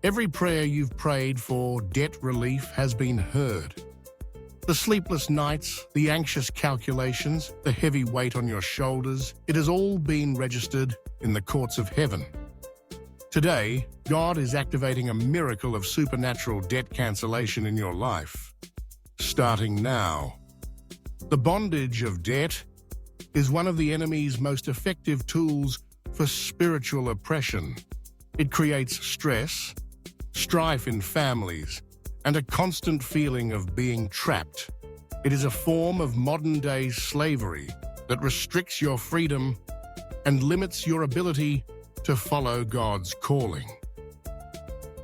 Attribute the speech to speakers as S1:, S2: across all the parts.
S1: Every prayer you've prayed for debt relief has been heard. The sleepless nights, the anxious calculations, the heavy weight on your shoulders, it has all been registered in the courts of heaven. Today, God is activating a miracle of supernatural debt cancellation in your life. Starting now. The bondage of debt is one of the enemy's most effective tools for spiritual oppression. It creates stress, strife in families, and a constant feeling of being trapped. It is a form of modern-day slavery that restricts your freedom and limits your ability to follow God's calling.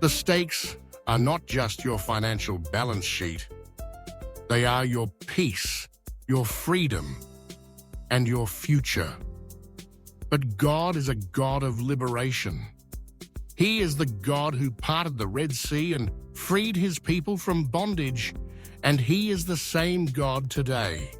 S1: The stakes are not just your financial balance sheet. They are your peace, your freedom, and your future. But God is a God of liberation. He is the God who parted the Red Sea and freed his people from bondage, and he is the same God today.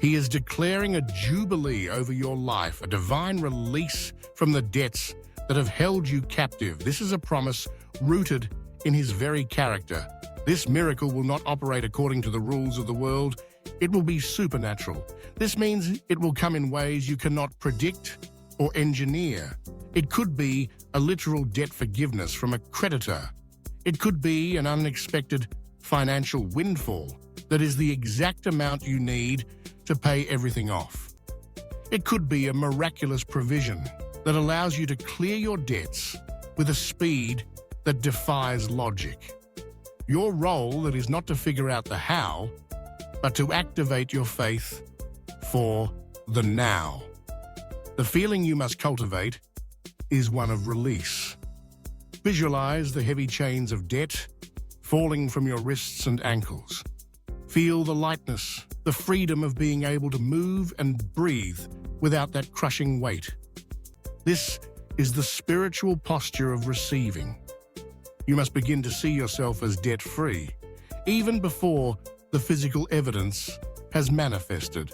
S1: He is declaring a jubilee over your life, a divine release from the debts that have held you captive. This is a promise rooted in his very character. This miracle will not operate according to the rules of the world. It will be supernatural. This means it will come in ways you cannot predict or engineer. It could be a literal debt forgiveness from a creditor. It could be an unexpected financial windfall that is the exact amount you need to pay everything off. It could be a miraculous provision that allows you to clear your debts with a speed that defies logic. Your role that is not to figure out the how, but to activate your faith for the now. The feeling you must cultivate is one of release. Visualize the heavy chains of debt falling from your wrists and ankles. Feel the lightness, the freedom of being able to move and breathe without that crushing weight. This is the spiritual posture of receiving. You must begin to see yourself as debt-free, even before the physical evidence has manifested.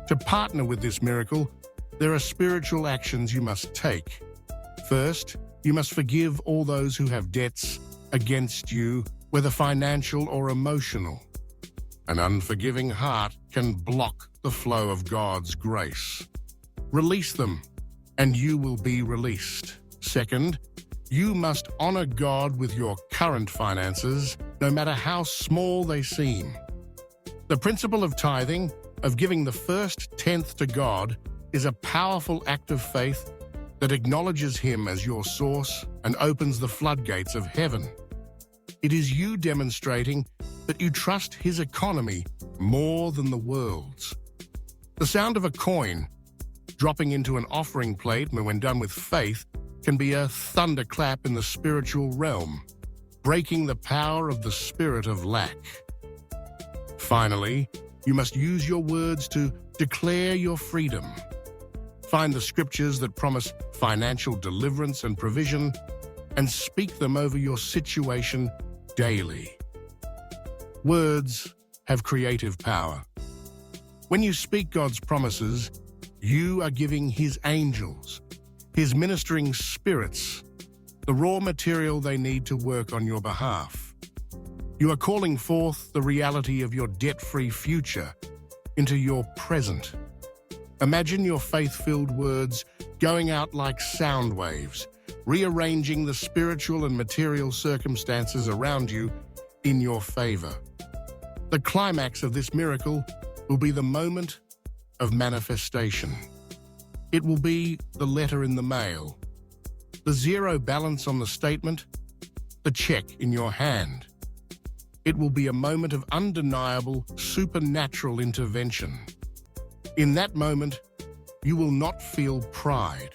S1: To partner with this miracle, there are spiritual actions you must take. First, you must forgive all those who have debts against you, whether financial or emotional. An unforgiving heart can block the flow of God's grace. Release them, and you will be released. Second, you must honor God with your current finances, no matter how small they seem. The principle of tithing, of giving the first tenth to God, is a powerful act of faith that acknowledges Him as your source and opens the floodgates of heaven. It is you demonstrating that you trust His economy more than the world's. The sound of a coin dropping into an offering plate when done with faith can be a thunderclap in the spiritual realm, breaking the power of the spirit of lack. Finally, you must use your words to declare your freedom. Find the scriptures that promise financial deliverance and provision and speak them over your situation daily. Words have creative power. When you speak God's promises, you are giving His angels, His ministering spirits, the raw material they need to work on your behalf. You are calling forth the reality of your debt-free future into your present. Imagine your faith-filled words going out like sound waves, rearranging the spiritual and material circumstances around you in your favor. The climax of this miracle will be the moment of manifestation. It will be the letter in the mail, the zero balance on the statement, the check in your hand. It will be a moment of undeniable supernatural intervention. In that moment, you will not feel pride.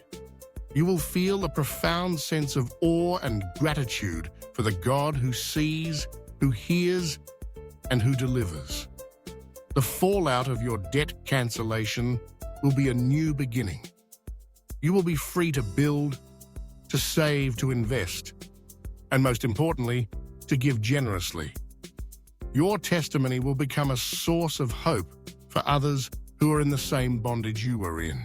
S1: You will feel a profound sense of awe and gratitude for the God who sees, who hears, and who delivers. The fallout of your debt cancellation will be a new beginning. You will be free to build, to save, to invest, and most importantly, to give generously. Your testimony will become a source of hope for others who are in the same bondage you are in.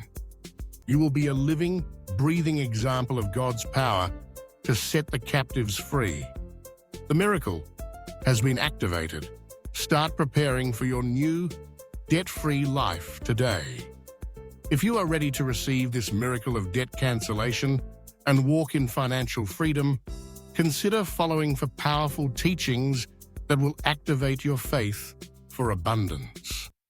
S1: You will be a living, breathing example of God's power to set the captives free. The miracle has been activated. Start preparing for your new, debt-free life today. If you are ready to receive this miracle of debt cancellation and walk in financial freedom, consider following for powerful teachings that will activate your faith for abundance.